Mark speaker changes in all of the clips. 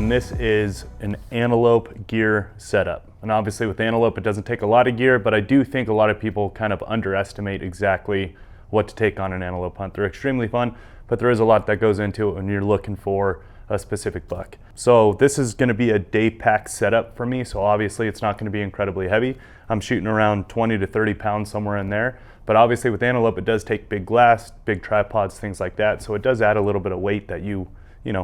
Speaker 1: and this is an Antelope gear setup. And obviously with Antelope, it doesn't take a lot of gear, but I do think a lot of people kind of underestimate exactly what to take on an Antelope hunt. They're extremely fun, but there is a lot that goes into it when you're looking for a specific buck. So this is gonna be a day pack setup for me, so obviously it's not gonna be incredibly heavy. I'm shooting around 20 to 30 pounds, somewhere in there. But obviously with Antelope, it does take big glass, big tripods, things like that. So it does add a little bit of weight that you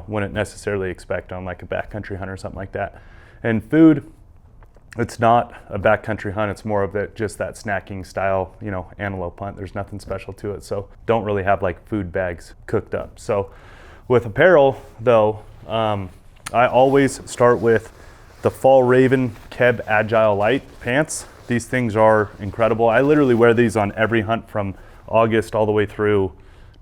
Speaker 1: wouldn't necessarily expect on like a backcountry hunt or something like that. And food, it's not a backcountry hunt. It's more of just that snacking style, antelope hunt. There's nothing special to it. So don't really have like food bags cooked up. So with apparel though, I always start with the Fall Raven Keb Agile Light pants. These things are incredible. I literally wear these on every hunt from August all the way through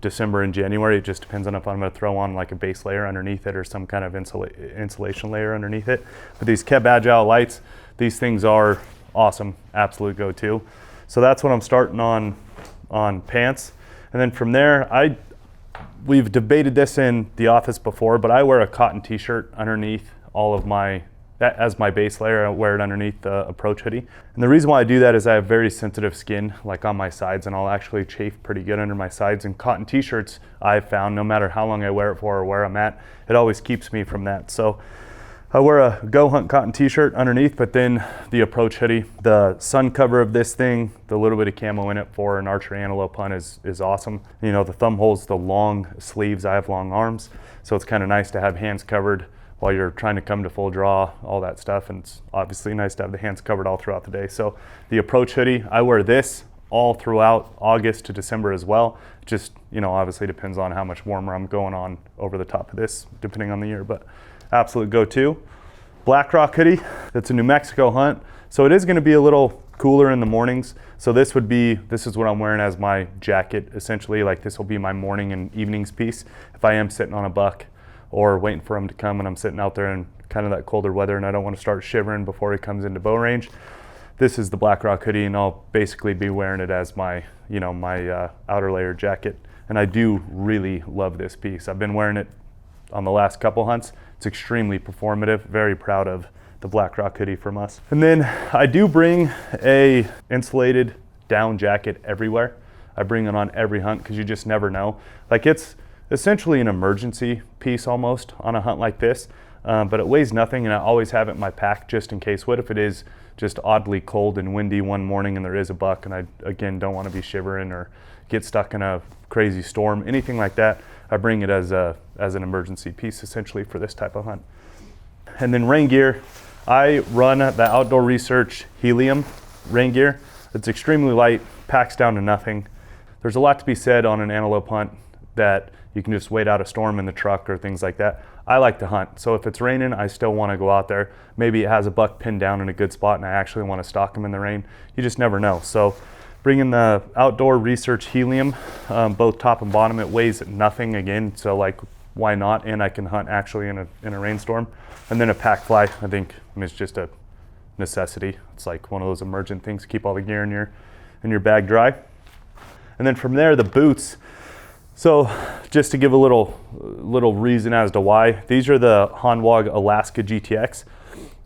Speaker 1: December and January. It just depends on if I'm gonna throw on like a base layer underneath it or some kind of insulation layer underneath it. But these Keb Agile Lights, these things are awesome, absolute go-to. So that's what I'm starting on pants. And then from there, we've debated this in the office before, but I wear a cotton t-shirt underneath all of that as my base layer. I wear it underneath the approach hoodie. And the reason why I do that is I have very sensitive skin, like on my sides, and I'll actually chafe pretty good under my sides. And cotton t-shirts, I've found, no matter how long I wear it for or where I'm at, it always keeps me from that. So I wear a GOHUNT cotton t-shirt underneath, but then the approach hoodie. The sun cover of this thing, the little bit of camo in it for an archery antelope hunt is awesome. The thumb holes, the long sleeves, I have long arms, so it's kind of nice to have hands covered while you're trying to come to full draw, all that stuff. And it's obviously nice to have the hands covered all throughout the day. So the approach hoodie, I wear this all throughout August to December as well. Just, obviously depends on how much warmer I'm going on over the top of this, depending on the year, but absolute go-to. Black Rock hoodie, that's a New Mexico hunt. So it is gonna be a little cooler in the mornings. So this is what I'm wearing as my jacket, essentially. Like this will be my morning and evenings piece. If I am sitting on a buck or waiting for him to come and I'm sitting out there in kind of that colder weather and I don't want to start shivering before he comes into bow range, this is the Black Rock hoodie, and I'll basically be wearing it as my, my outer layer jacket. And I do really love this piece. I've been wearing it on the last couple hunts. It's extremely performative. Very proud of the Black Rock hoodie from us. And then I do bring a insulated down jacket everywhere. I bring it on every hunt because you just never know. Like it's essentially an emergency piece almost on a hunt like this, but it weighs nothing, and I always have it in my pack just in case. What if it is just oddly cold and windy one morning and there is a buck and I, again, don't want to be shivering or get stuck in a crazy storm, anything like that. I bring it as an emergency piece essentially for this type of hunt. And then rain gear, I run the Outdoor Research Helium rain gear. It's extremely light, packs down to nothing. There's a lot to be said on an antelope hunt that you can just wait out a storm in the truck or things like that. I like to hunt, so if it's raining, I still want to go out there. Maybe it has a buck pinned down in a good spot and I actually want to stalk him in the rain. You just never know. So bringing the Outdoor Research Helium, both top and bottom, it weighs nothing again, so like why not? And I can hunt actually in a rainstorm. And then a pack fly, I think it's just a necessity. It's like one of those emergent things, keep all the gear in your bag dry. And then from there, the boots. So just to give a little reason as to why, these are the Hanwag Alaska GTX,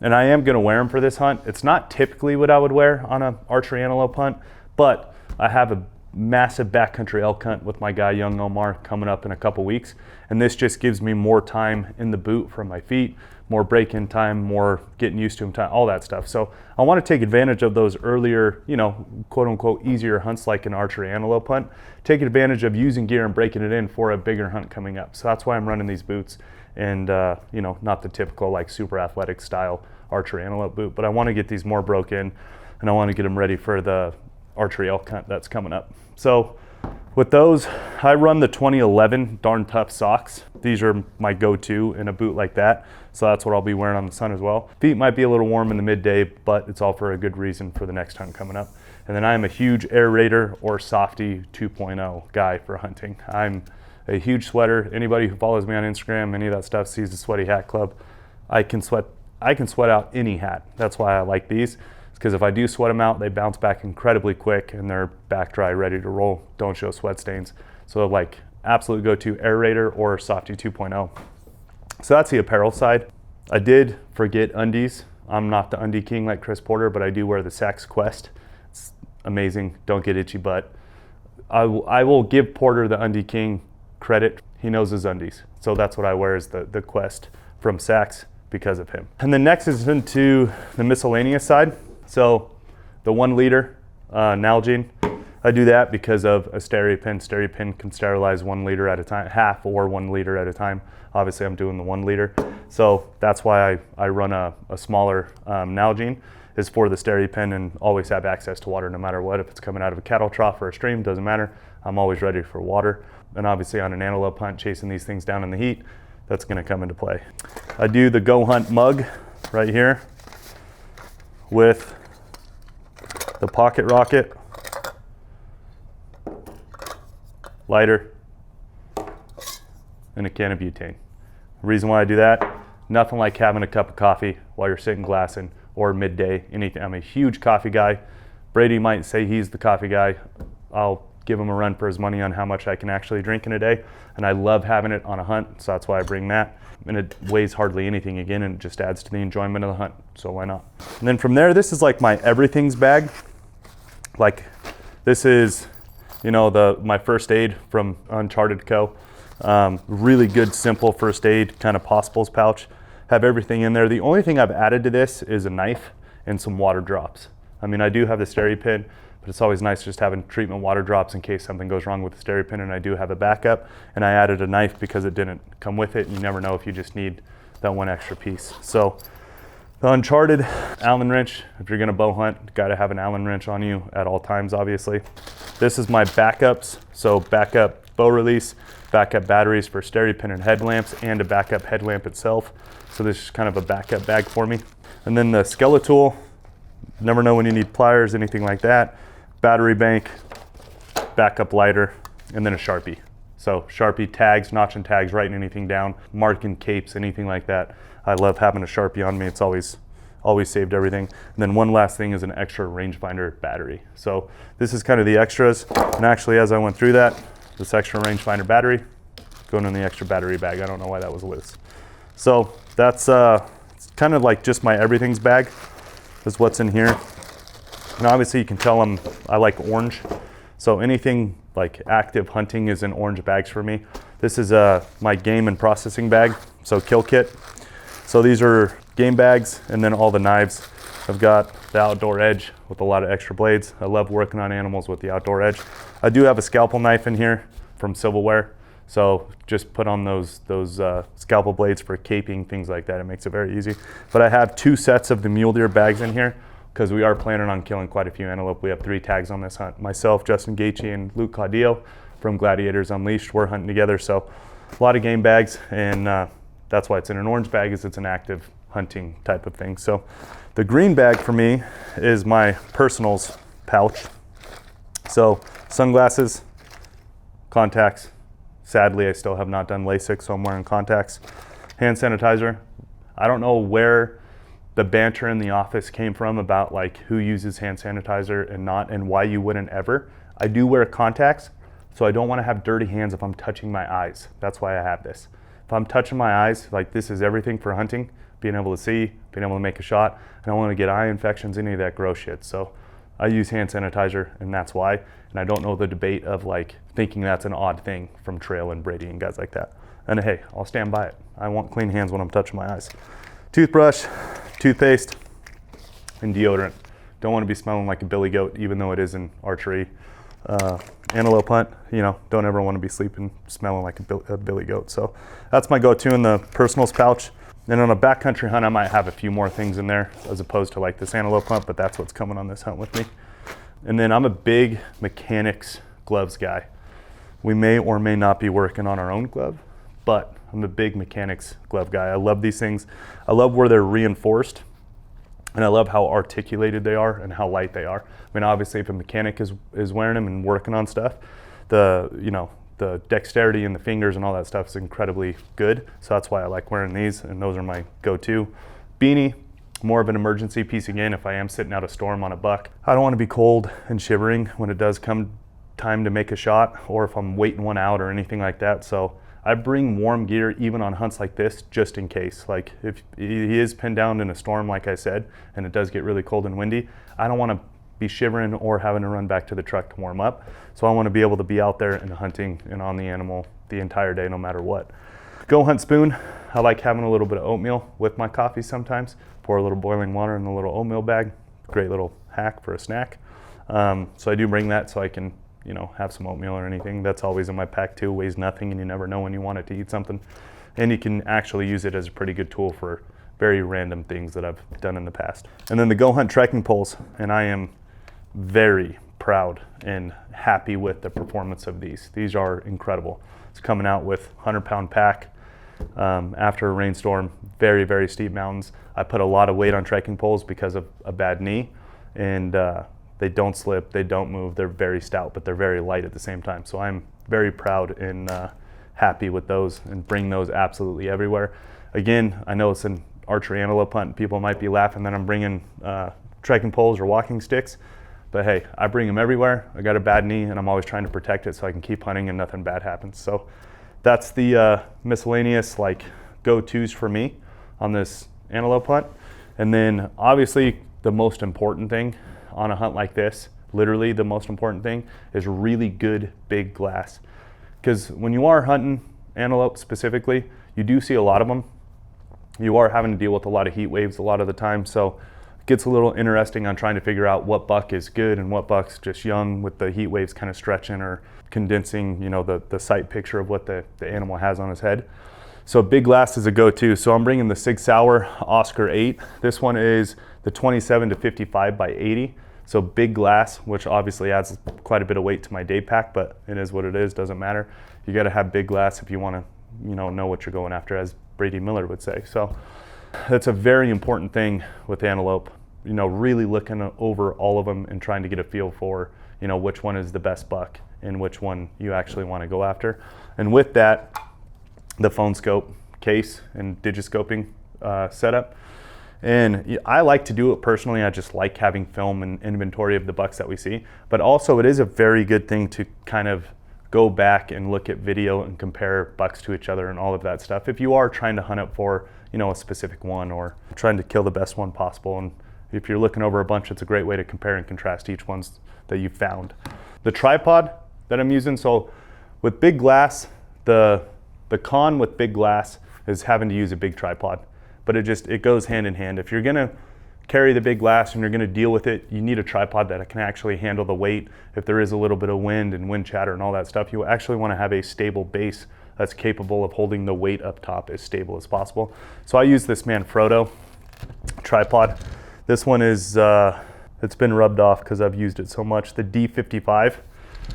Speaker 1: and I am gonna wear them for this hunt. It's not typically what I would wear on an archery antelope hunt, but I have a massive backcountry elk hunt with my guy Young Omar coming up in a couple weeks, and this just gives me more time in the boot for my feet, more break-in time, more getting used to them time, all that stuff. So I want to take advantage of those earlier, quote unquote easier hunts like an archery antelope hunt, take advantage of using gear and breaking it in for a bigger hunt coming up. So that's why I'm running these boots, and not the typical like super athletic style archery antelope boot, but I want to get these more broke in, and I want to get them ready for the archery elk hunt that's coming up. So with those, I run the 2011 Darn Tough socks. These are my go-to in a boot like that. So that's what I'll be wearing on the sun as well. Feet might be a little warm in the midday, but it's all for a good reason for the next hunt coming up. And then I'm a huge Air Raider or Softy 2.0 guy for hunting. I'm a huge sweater. Anybody who follows me on Instagram, any of that stuff, sees the Sweaty Hat Club. I can sweat out any hat. That's why I like these. Because if I do sweat them out, they bounce back incredibly quick and they're back dry, ready to roll, don't show sweat stains. So like absolute go-to Air Raider or Softy 2.0. So that's the apparel side. I did forget undies. I'm not the undie king like Chris Porter, but I do wear the Saks Quest. It's amazing. Don't get itchy butt. I will give Porter the undie king credit. He knows his undies. So that's what I wear, is the Quest from Saks because of him. And then next is into the miscellaneous side. So the 1 liter Nalgene. I do that because of a SteriPen. SteriPen can sterilize 1 liter at a time, half or 1 liter at a time. Obviously I'm doing the 1 liter. So that's why I run a smaller Nalgene, is for the SteriPen, and always have access to water no matter what. If it's coming out of a cattle trough or a stream, doesn't matter. I'm always ready for water. And obviously on an antelope hunt, chasing these things down in the heat, that's gonna come into play. I do the GOHUNT mug right here with the pocket rocket, lighter, and a can of butane. The reason why I do that, nothing like having a cup of coffee while you're sitting glassing or midday, anything. I'm a huge coffee guy. Brady might say he's the coffee guy. I'll give him a run for his money on how much I can actually drink in a day. And I love having it on a hunt, so that's why I bring that. And it weighs hardly anything again, and it just adds to the enjoyment of the hunt, so why not? And then from there, this is like my everything's bag. Like this is, you know, my first aid from Uncharted Co. Really good, simple first aid kind of possibles pouch. Have everything in there. The only thing I've added to this is a knife and some water drops. I mean, I do have the SteriPen, but it's always nice just having treatment water drops in case something goes wrong with the SteriPen, and I do have a backup. And I added a knife because it didn't come with it. You never know if you just need that one extra piece. So the Uncharted Allen wrench, if you're gonna bow hunt, gotta have an Allen wrench on you at all times, obviously. This is my backups, so backup bow release, backup batteries for SteriPen and headlamps, and a backup headlamp itself. So this is kind of a backup bag for me. And then the Skeletool, never know when you need pliers, anything like that. Battery bank, backup lighter, and then a Sharpie. So Sharpie tags, notching tags, writing anything down, marking capes, anything like that. I love having a Sharpie on me. It's always saved everything. And then one last thing is an extra rangefinder battery. So this is kind of the extras. And actually, as I went through that, this extra rangefinder battery going in the extra battery bag. I don't know why that was loose. So that's it's kind of like just my everything's bag is what's in here. And obviously you can tell I like orange. So anything like active hunting is in orange bags for me. This is my game and processing bag, so kill kit. So these are game bags, and then all the knives. I've got the outdoor edge with a lot of extra blades. I love working on animals with the outdoor edge. I do have a scalpel knife in here from Silverware. So just put on those scalpel blades for caping, things like that. It makes it very easy. But I have 2 sets of the mule deer bags in here because we are planning on killing quite a few antelope. We have 3 tags on this hunt. Myself, Justin Gaethje, and Luke Caudillo from Gladiators Unleashed, we're hunting together. So a lot of game bags, and that's why it's in an orange bag, is it's an active hunting type of thing. So the green bag for me is my personals pouch. So sunglasses, contacts. Sadly, I still have not done LASIK, so I'm wearing contacts. Hand sanitizer. I don't know where the banter in the office came from about like who uses hand sanitizer and not, and why you wouldn't ever. I do wear contacts, so I don't want to have dirty hands if I'm touching my eyes. That's why I have this. If I'm touching my eyes, like this is everything for hunting, being able to see, being able to make a shot. I don't want to get eye infections, any of that gross shit. So I use hand sanitizer, and that's why. And I don't know the debate of like thinking that's an odd thing from Trail and Brady and guys like that. And hey, I'll stand by it. I want clean hands when I'm touching my eyes. Toothbrush, toothpaste, and deodorant. Don't want to be smelling like a billy goat, even though it is an archery antelope hunt. You know, don't ever want to be smelling like a billy goat. So that's my go-to in the personals pouch. And on a backcountry hunt, I might have a few more things in there as opposed to like this antelope hunt, but that's what's coming on this hunt with me. And then I'm a big mechanics gloves guy. We may or may not be working on our own glove, but I'm a big mechanics glove guy. I love these things. I love where they're reinforced, and I love how articulated they are and how light they are. I mean, obviously if a mechanic is wearing them and working on stuff, the dexterity in the fingers and all that stuff is incredibly good. So that's why I like wearing these, and those are my go-to. Beanie, more of an emergency piece again if I am sitting out a storm on a buck. I don't want to be cold and shivering when it does come time to make a shot, or if I'm waiting one out or anything like that. So I bring warm gear even on hunts like this, just in case. Like if he is pinned down in a storm, like I said, and it does get really cold and windy, I don't want to be shivering or having to run back to the truck to warm up. So I want to be able to be out there and hunting and on the animal the entire day, no matter what. GOHUNT spoon, I like having a little bit of oatmeal with my coffee sometimes. Pour a little boiling water in the little oatmeal bag. Great little hack for a snack. So I do bring that so I can, you know, have some oatmeal or anything. That's always in my pack too. Weighs nothing, and you never know when you want it to eat something. And you can actually use it as a pretty good tool for very random things that I've done in the past. And then the GOHUNT trekking poles, and I am very proud and happy with the performance of these. These are incredible. It's coming out with 100-pound pack after a rainstorm, very, very steep mountains. I put a lot of weight on trekking poles because of a bad knee, and they don't slip, they don't move, they're very stout, but they're very light at the same time. So I'm very proud and happy with those, and bring those absolutely everywhere. Again, I know it's an archery antelope hunt. People might be laughing that I'm bringing trekking poles or walking sticks, but hey, I bring them everywhere. I got a bad knee, and I'm always trying to protect it so I can keep hunting and nothing bad happens. So that's the miscellaneous like go-tos for me on this antelope hunt. And then obviously the most important thing on a hunt like this, literally the most important thing, is really good big glass. Because when you are hunting antelope specifically, you do see a lot of them. You are having to deal with a lot of heat waves a lot of the time, so it gets a little interesting on trying to figure out what buck is good and what buck's just young, with the heat waves kind of stretching or condensing, you know, the sight picture of what the animal has on his head. So big glass is a go-to. So I'm bringing the Sig Sauer Oscar 8. This one is the 27 to 55 by 80. So big glass, which obviously adds quite a bit of weight to my day pack, but it is what it is, doesn't matter. You gotta have big glass if you wanna, you know what you're going after, as Brady Miller would say. So that's a very important thing with antelope, you know, really looking over all of them and trying to get a feel for, you know, which one is the best buck and which one you actually wanna go after. And with that, the phone scope case and digiscoping setup. And I like to do it personally. I just like having film and inventory of the bucks that we see. But also it is a very good thing to kind of go back and look at video and compare bucks to each other and all of that stuff. If you are trying to hunt it for, you know, a specific one, or trying to kill the best one possible. And if you're looking over a bunch, it's a great way to compare and contrast each ones that you found. The tripod that I'm using, so with big glass, the con with big glass is having to use a big tripod. But it goes hand in hand. If you're gonna carry the big glass and you're gonna deal with it, you need a tripod that can actually handle the weight. If there is a little bit of wind and wind chatter and all that stuff, you actually wanna have a stable base that's capable of holding the weight up top as stable as possible. So I use this Manfrotto tripod. This one is, it's been rubbed off because I've used it so much, the D55.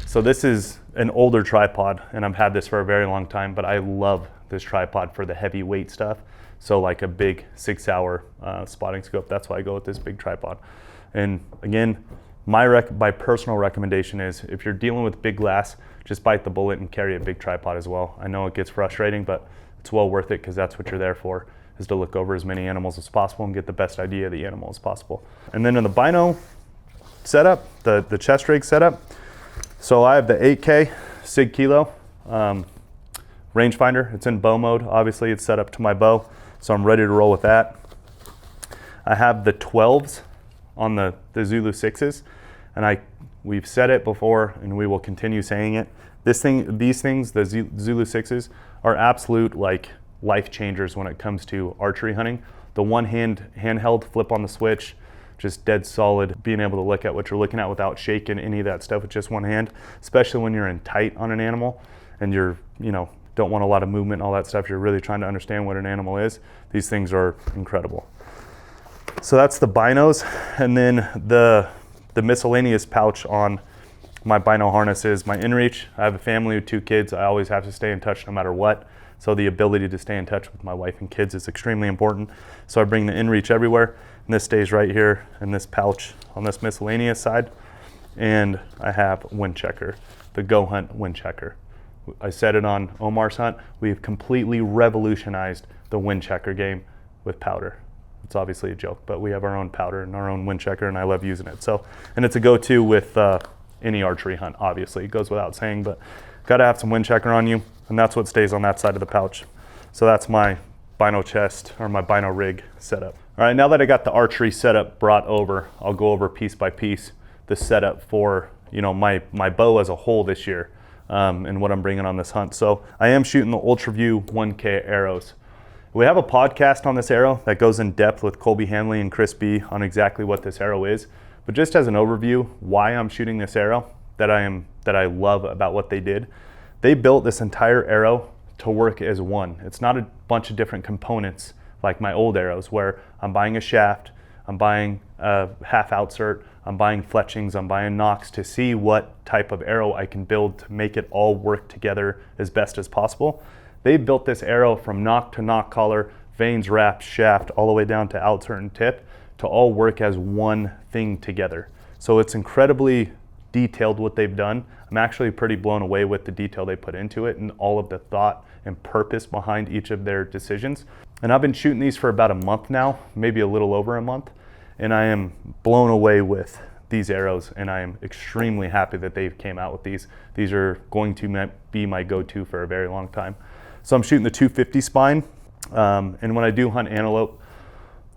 Speaker 1: So this is an older tripod, and I've had this for a very long time, but I love this tripod for the heavy weight stuff. So like a big 6 hour spotting scope, that's why I go with this big tripod. And again, my personal recommendation is, if you're dealing with big glass, just bite the bullet and carry a big tripod as well. I know it gets frustrating, but it's well worth it, because that's what you're there for, is to look over as many animals as possible and get the best idea of the animal as possible. And then in the Bino setup, the chest rig setup, so I have the 8K Sig Kilo rangefinder. It's in bow mode. Obviously it's set up to my bow, so I'm ready to roll with that. I have the 12s on the Zulu 6s, and we've said it before and we will continue saying it. These things, the Zulu 6s, are absolute like life changers when it comes to archery hunting. The one handheld flip on the switch, just dead solid, being able to look at what you're looking at without shaking any of that stuff with just one hand, especially when you're in tight on an animal and you're, you know, don't want a lot of movement and all that stuff. You're really trying to understand what an animal is. These things are incredible. So that's the binos. And then the miscellaneous pouch on my bino harness is my inReach. I have a family with 2 kids. I always have to stay in touch no matter what. So the ability to stay in touch with my wife and kids is extremely important. So I bring the inReach everywhere, and this stays right here in this pouch on this miscellaneous side. And I have wind checker, the GOHUNT wind checker. I said it on Omar's hunt, we've completely revolutionized the wind checker game with powder. It's obviously a joke, but we have our own powder and our own wind checker, and I love using it. So, and it's a go-to with any archery hunt, obviously. It goes without saying, but gotta have some wind checker on you, and that's what stays on that side of the pouch. So that's my Bino chest, or my Bino rig setup. All right, now that I got the archery setup brought over, I'll go over piece by piece the setup for, you know, my bow as a whole this year, and what I'm bringing on this hunt. So I am shooting the UltraView 1K arrows. We have a podcast on this arrow that goes in depth with Colby Hanley and Chris B on exactly what this arrow is. But just as an overview, why I'm shooting this arrow, that I love about what they did. They built this entire arrow to work as one. It's not a bunch of different components like my old arrows where I'm buying a shaft, I'm buying a half outsert, I'm buying fletchings, I'm buying nocks to see what type of arrow I can build to make it all work together as best as possible. They built this arrow from nock to nock collar, vanes, wraps, shaft, all the way down to outsert and tip to all work as one thing together. So it's incredibly detailed what they've done. I'm actually pretty blown away with the detail they put into it and all of the thought and purpose behind each of their decisions. And I've been shooting these for about a month now, maybe a little over a month, and I am blown away with these arrows, and I am extremely happy that they came out with these. These are going to be my go-to for a very long time. So I'm shooting the 250 spine, and when I do hunt antelope,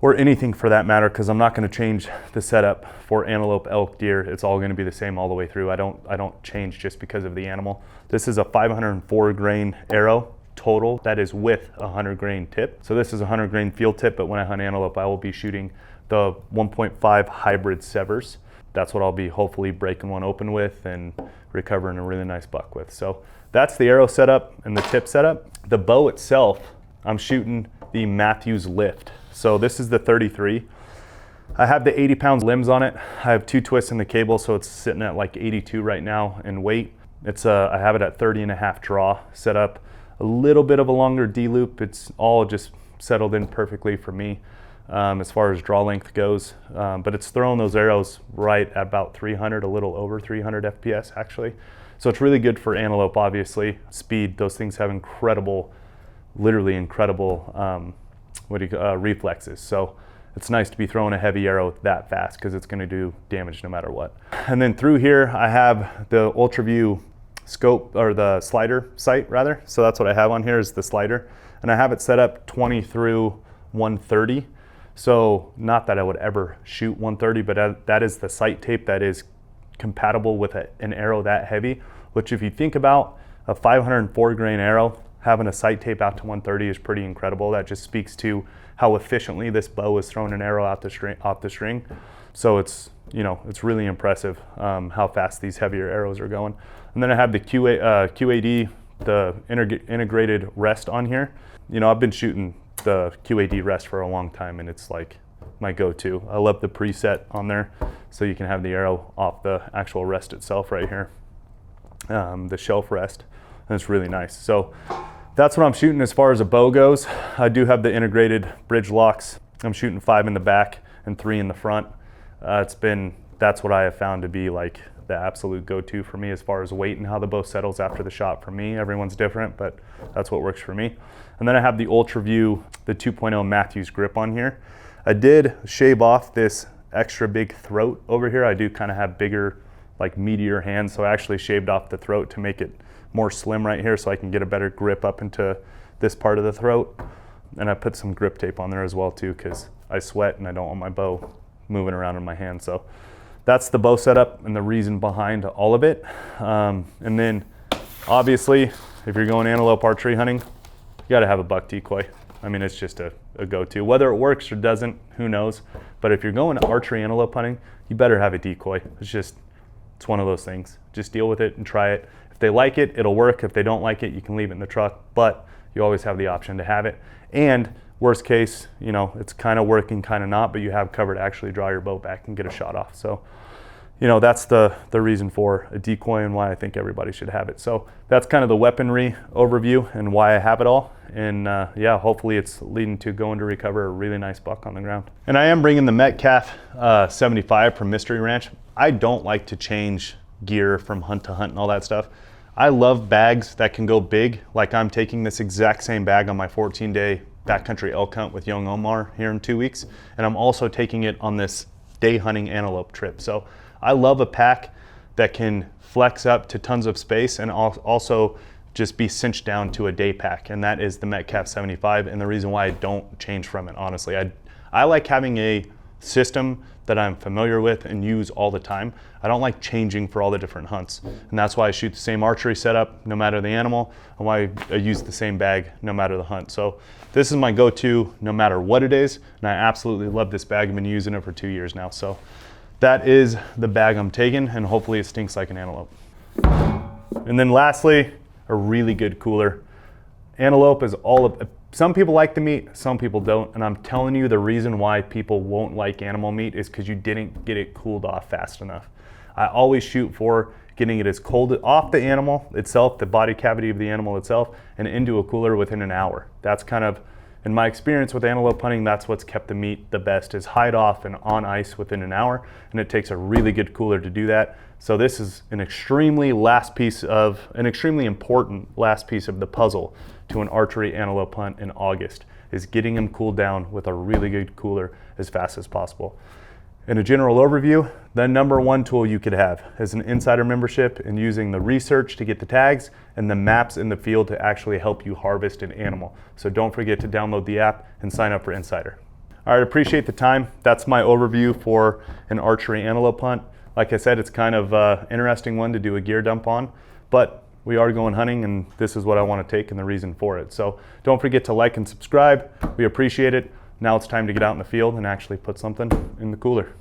Speaker 1: or anything for that matter, because I'm not going to change the setup for antelope, elk, deer. It's all going to be the same all the way through. I don't change just because of the animal. This is a 504 grain arrow total. That is with a 100 grain tip. So this is a 100 grain field tip, but when I hunt antelope, I will be shooting the 1.5 hybrid severs. That's what I'll be hopefully breaking one open with and recovering a really nice buck with. So that's the arrow setup and the tip setup. The bow itself, I'm shooting the Matthews Lift. So this is the 33. I have the 80 pounds limbs on it. I have 2 twists in the cable, so it's sitting at like 82 right now in weight. I have it at 30.5 draw set up. A little bit of a longer D loop. It's all just settled in perfectly for me as far as draw length goes. But it's throwing those arrows right at about 300, a little over 300 FPS actually. So it's really good for antelope, obviously. Speed, those things have incredible, literally incredible reflexes. So it's nice to be throwing a heavy arrow that fast because it's going to do damage no matter what. And then through here I have the UltraView scope, or the slider sight rather. So that's what I have on here is the slider, and I have it set up 20 through 130. So not that I would ever shoot 130, but that is the sight tape that is compatible with an arrow that heavy, which if you think about a 504 grain arrow, having a sight tape out to 130 is pretty incredible. That just speaks to how efficiently this bow is throwing an arrow off the string. So it's, you know, it's really impressive how fast these heavier arrows are going. And then I have the QAD, the integrated rest on here. You know, I've been shooting the QAD rest for a long time, and it's like my go-to. I love the preset on there, so you can have the arrow off the actual rest itself right here, the shelf rest, and it's really nice. So that's what I'm shooting as far as a bow goes. I do have the integrated bridge locks. I'm shooting 5 in the back and 3 in the front. That's what I have found to be like the absolute go-to for me as far as weight and how the bow settles after the shot for me. Everyone's different, but that's what works for me. And then I have the UltraView, the 2.0 Matthews grip on here. I did shave off this extra big throat over here. I do kind of have bigger, like meatier hands, so I actually shaved off the throat to make it more slim right here so I can get a better grip up into this part of the throat. And I put some grip tape on there as well too, because I sweat and I don't want my bow moving around in my hand. So that's the bow setup and the reason behind all of it. And then obviously, if you're going antelope archery hunting, you gotta have a buck decoy. I mean, it's just a go-to. Whether it works or doesn't, who knows? But if you're going archery antelope hunting, you better have a decoy. It's one of those things. Just deal with it and try it. If they like it, it'll work. If they don't like it, you can leave it in the truck, but you always have the option to have it. And worst case, you know, it's kind of working, kind of not, but you have cover to actually draw your bow back and get a shot off. So, you know, that's the reason for a decoy and why I think everybody should have it. So that's kind of the weaponry overview and why I have it all. And yeah, hopefully it's leading to going to recover a really nice buck on the ground. And I am bringing the Metcalf 75 from Mystery Ranch. I don't like to change gear from hunt to hunt and all that stuff. I love bags that can go big. Like I'm taking this exact same bag on my 14-day backcountry elk hunt with young Omar here in 2 weeks. And I'm also taking it on this day hunting antelope trip. So I love a pack that can flex up to tons of space and also just be cinched down to a day pack, and that is the Metcalf 75. And the reason why I don't change from it, honestly, I like having a system that I'm familiar with and use all the time. I don't like changing for all the different hunts, and that's why I shoot the same archery setup no matter the animal, and why I use the same bag no matter the hunt. So this is my go-to no matter what it is, and I absolutely love this bag. I've been using it for 2 years now. So that is the bag I'm taking, and hopefully it stinks like an antelope. And then lastly, a really good cooler. Antelope is some people like the meat, some people don't, and I'm telling you the reason why people won't like animal meat is because you didn't get it cooled off fast enough. I always shoot for getting it as cold off the animal itself, the body cavity of the animal itself, and into a cooler within an hour. That's kind of, in my experience with antelope hunting, that's what's kept the meat the best, is hide off and on ice within an hour, and it takes a really good cooler to do that. So this is an extremely important last piece of the puzzle to an archery antelope hunt in August, is getting them cooled down with a really good cooler as fast as possible. In a general overview, the number one tool you could have is an insider membership and using the research to get the tags and the maps in the field to actually help you harvest an animal. So don't forget to download the app and sign up for Insider. All right, appreciate the time. That's my overview for an archery antelope hunt. Like I said, it's kind of an interesting one to do a gear dump on, but we are going hunting, and this is what I want to take and the reason for it. So don't forget to like and subscribe. We appreciate it. Now it's time to get out in the field and actually put something in the cooler.